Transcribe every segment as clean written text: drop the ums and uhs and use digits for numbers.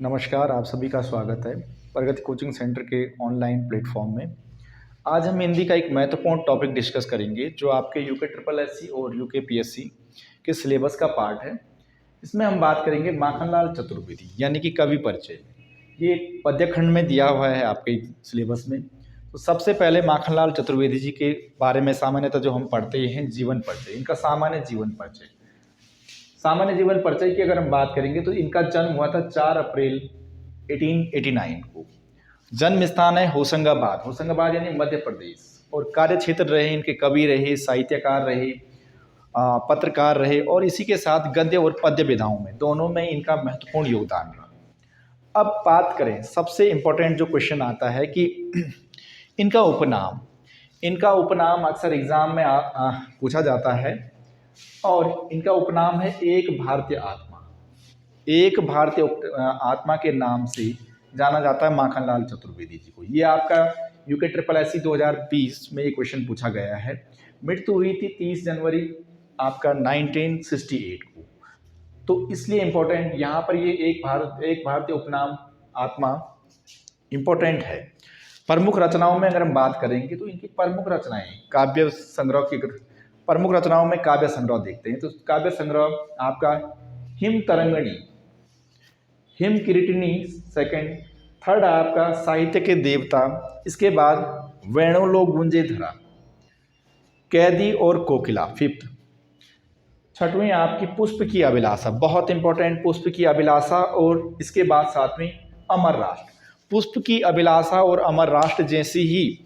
नमस्कार, आप सभी का स्वागत है प्रगति कोचिंग सेंटर के ऑनलाइन प्लेटफॉर्म में। आज हम हिंदी का एक महत्वपूर्ण टॉपिक डिस्कस करेंगे जो आपके यूके ट्रिपल एससी और यूके पीएससी के सिलेबस का पार्ट है। इसमें हम बात करेंगे माखनलाल चतुर्वेदी यानी कि कवि परिचय। ये एक पद्य खंड में दिया हुआ है आपके सिलेबस में। तो सबसे पहले माखनलाल चतुर्वेदी जी के बारे में सामान्यतः जो हम पढ़ते हैं जीवन परिचय, इनका सामान्य जीवन परिचय। सामान्य जीवन परिचय की अगर हम बात करेंगे तो इनका जन्म हुआ था 4 अप्रैल 1889 को। जन्म स्थान है होशंगाबाद, होशंगाबाद यानी मध्य प्रदेश। और कार्य क्षेत्र रहे इनके कवि रहे, साहित्यकार रहे, पत्रकार रहे और इसी के साथ गद्य और पद्य विधाओं में दोनों में इनका महत्वपूर्ण योगदान रहा। अब बात करें, सबसे इम्पोर्टेंट जो क्वेश्चन आता है कि इनका उपनाम। इनका उपनाम अक्सर एग्जाम में पूछा जाता है और इनका उपनाम है एक भारतीय आत्मा। एक भारतीय आत्मा के नाम से जाना जाता है माखनलाल चतुर्वेदी जी को। ये आपका यूके ट्रिपल एससी 2020 में ये क्वेश्चन पूछा गया है। मृत्यु हुई थी 30 जनवरी आपका 1968 को। तो इसलिए इम्पोर्टेंट यहाँ पर ये एक भारतीय उपनाम आत्मा इम्पोर्टेंट है। प्रमुख रचनाओं में अगर हम बात करेंगे तो इनकी प्रमुख रचनाएं काव्य संग्रह की प्रमुख रचनाओं में काव्य संग्रह देखते हैं तो काव्य संग्रह आपका हिम तरंगिणी, हिम किरीटिनी सेकंड, थर्ड आपका साहित्य के देवता, इसके बाद वेणुलो गूंजे धरा, कैदी और कोकिला फिफ्थ, छठवीं आपकी पुष्प की अभिलाषा, बहुत इंपॉर्टेंट पुष्प की अभिलाषा, और इसके बाद सातवीं अमर राष्ट्र। पुष्प की अभिलाषा और अमर राष्ट्र जैसी ही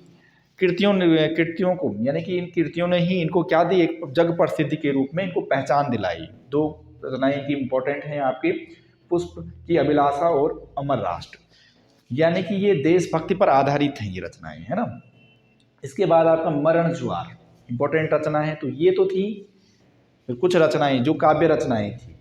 कृतियों को यानी कि इन कृतियों ने ही इनको क्या दी, एक जग प्रसिद्धि के रूप में इनको पहचान दिलाई। दो रचनाएं की इंपॉर्टेंट हैं आपके, पुष्प की अभिलाषा और अमर राष्ट्र, यानी कि ये देशभक्ति पर आधारित हैं ये रचनाएं, है ना। इसके बाद आपका मरण ज्वार इंपॉर्टेंट रचना है। तो ये तो थी कुछ रचनाएं जो काव्य रचनाएं थी।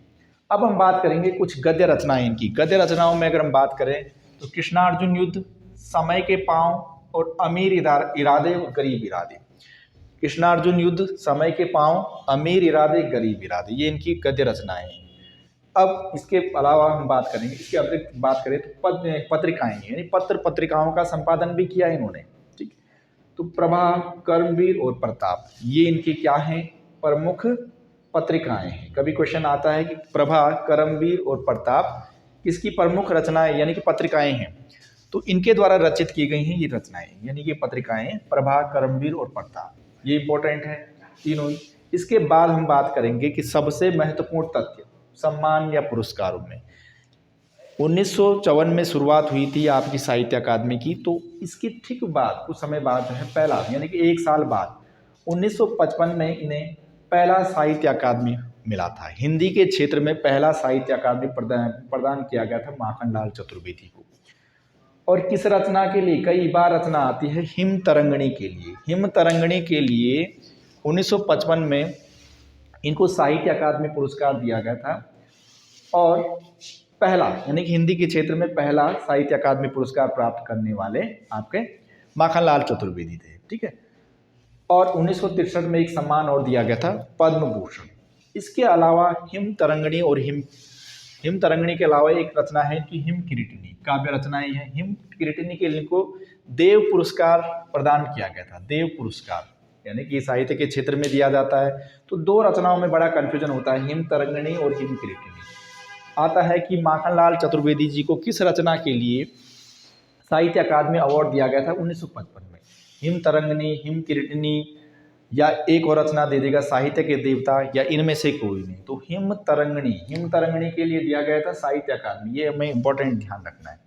अब हम बात करेंगे कुछ गद्य रचनाएं इनकी। गद्य रचनाओं में अगर हम बात करें तो कृष्णार्जुन युद्ध, समय के पांव और अमीर इरादे और गरीब इरादे। कृष्णार्जुन युद्ध, समय के पांव, अमीर इरादे, गरीब इरादे, ये इनकी गद्य रचनाएं हैं। अब इसके अलावा हम बात करेंगे, इसके अतिरिक्त बात करें तो पत्रिकाएं यानी पत्रिकाओं का संपादन भी किया इन्होंने। ठीक, तो प्रभा, कर्मवीर और प्रताप, ये इनकी क्या हैं, प्रमुख पत्रिकाएं हैं। कभी क्वेश्चन आता है कि प्रभा, कर्मवीर और प्रताप किसकी प्रमुख रचनाएं यानी कि पत्रिकाएं हैं, तो इनके द्वारा रचित की गई हैं ये रचनाएं यानी कि पत्रिकाएं प्रभा, कर्मवीर और प्रताप, ये इंपॉर्टेंट है तीनों ही। इसके बाद हम बात करेंगे कि सबसे महत्वपूर्ण तथ्य सम्मान या पुरस्कारों में। 1954 में शुरुआत हुई थी आपकी साहित्य अकादमी की, तो इसके ठीक बाद कुछ समय बाद जो है पहला यानी कि एक साल बाद 1955 में इन्हें पहला साहित्य अकादमी मिला था। हिंदी के क्षेत्र में पहला साहित्य अकादमी प्रदान किया गया था माखनलाल चतुर्वेदी को। और किस रचना के लिए, कई बार रचना आती है हिम तरंगिणी के लिए। हिम तरंगिणी के लिए 1955 में इनको साहित्य अकादमी पुरस्कार दिया गया था और पहला यानी कि हिंदी के क्षेत्र में पहला साहित्य अकादमी पुरस्कार प्राप्त करने वाले आपके माखनलाल चतुर्वेदी थे। ठीक है, और 1963 में एक सम्मान और दिया गया था, पद्म भूषण। इसके अलावा हिम तरंगिणी और हिम तरंगिणी के अलावा एक रचना है कि हिम किरीटिनी, काव्य रचनाएं हैं। हिम किरीटिनी के लिए को देव पुरस्कार प्रदान किया गया था। देव पुरस्कार यानी कि साहित्य के क्षेत्र में दिया जाता है। तो दो रचनाओं में बड़ा कंफ्यूजन होता है, हिम तरंगिणी और हिम किरीटिनी। आता है कि माखनलाल चतुर्वेदी जी को किस रचना के लिए साहित्य अकादमी अवार्ड दिया गया था 1955 में, हिम तरंगिणी, हिम किरीटिनी या एक और रचना दे देगा साहित्य के देवता, या इनमें से कोई नहीं। तो हिम तरंगिणी के लिए दिया गया था साहित्य अकादमी, ये हमें इंपॉर्टेंट ध्यान रखना है।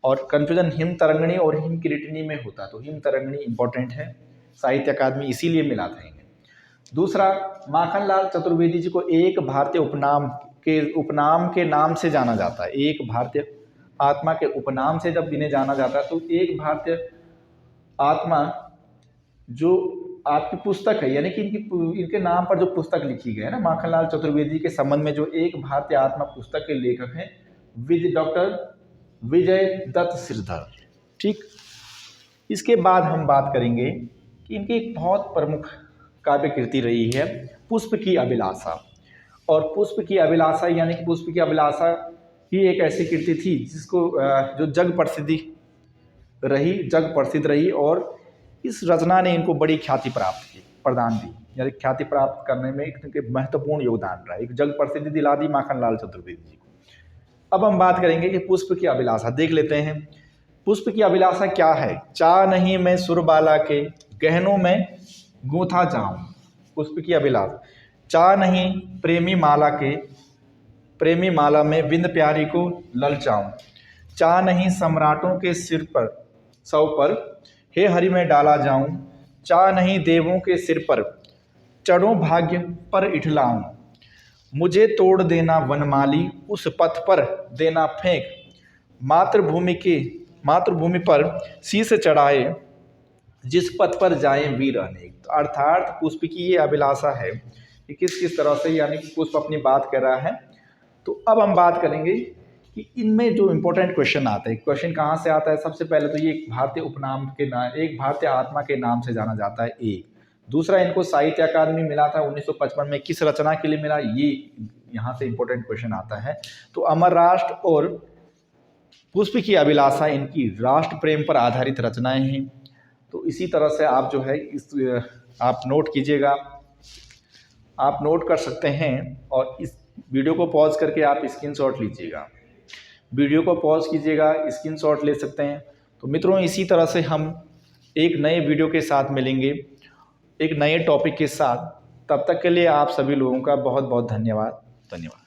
और कंफ्यूजन हिम तरंगिणी और हिम किरीटिनी में होता, तो हिम तरंगिणी इंपॉर्टेंट है, साहित्य अकादमी इसीलिए मिला था इन्हें। दूसरा, माखनलाल चतुर्वेदी जी को एक भारतीय उपनाम के नाम से जाना जाता है। एक भारतीय आत्मा के उपनाम से जब इन्हें जाना जाता है, तो एक भारतीय आत्मा जो आपकी पुस्तक है यानी कि इनके नाम पर जो पुस्तक लिखी गई है ना, माखनलाल चतुर्वेदी के संबंध में जो एक भारतीय आत्मा पुस्तक के लेखक हैं डॉक्टर विजय दत्त श्रीधर। ठीक, इसके बाद हम बात करेंगे कि इनकी एक बहुत प्रमुख काव्य कृति रही है पुष्प की अभिलाषा। और पुष्प की अभिलाषा यानी कि पुष्प की अभिलाषा ही एक ऐसी कृति थी जिसको जो जग प्रसिद्ध रही और इस रचना ने इनको बड़ी ख्याति प्रदान दी, यानी ख्याति प्राप्त करने में इनके महत्वपूर्ण योगदान रहा, एक जग प्रसिद्धि दिला दी माखनलाल चतुर्वेदी जी को। अब हम बात करेंगे कि पुष्प की अभिलाषा देख लेते हैं। पुष्प की अभिलाषा क्या है? चाह नहीं मैं सुरबाला के गहनों में गूंथा जाऊं। पुष्प की अभिलाषा, चाह नहीं प्रेमी माला में बिंद प्यारी को ललचाऊं। चाह नहीं सम्राटों के सिर पर सौ पर हे हरि में डाला जाऊं। चाह नहीं देवों के सिर पर चढ़ूं भाग्य पर इठलाऊं। मुझे तोड़ देना वनमाली उस पथ पर देना फेंक। मातृभूमि पर शीश चढ़ाए जिस पथ पर जाएं वीर अनेक। तो अर्थात पुष्प की ये अभिलाषा है कि किस किस तरह से, यानी कि पुष्प अपनी बात कर रहा है। तो अब हम बात करेंगे कि इनमें जो इम्पोर्टेंट क्वेश्चन आते हैं, क्वेश्चन कहाँ से आता है? सबसे पहले तो ये एक भारतीय उपनाम के नाम, एक भारतीय आत्मा के नाम से जाना जाता है एक। दूसरा, इनको साहित्य अकादमी मिला था 1955 में, किस रचना के लिए मिला, ये यहाँ से इम्पोर्टेंट क्वेश्चन आता है। तो अमर राष्ट्र और पुष्प की अभिलाषा इनकी राष्ट्र प्रेम पर आधारित रचनाएं हैं। तो इसी तरह से आप जो है आप नोट कीजिएगा, आप नोट कर सकते हैं और इस वीडियो को पॉज करके आप स्क्रीनशॉट लीजिएगा, वीडियो को पॉज कीजिएगा, स्क्रीनशॉट ले सकते हैं। तो मित्रों, इसी तरह से हम एक नए वीडियो के साथ मिलेंगे, एक नए टॉपिक के साथ। तब तक के लिए आप सभी लोगों का बहुत बहुत धन्यवाद।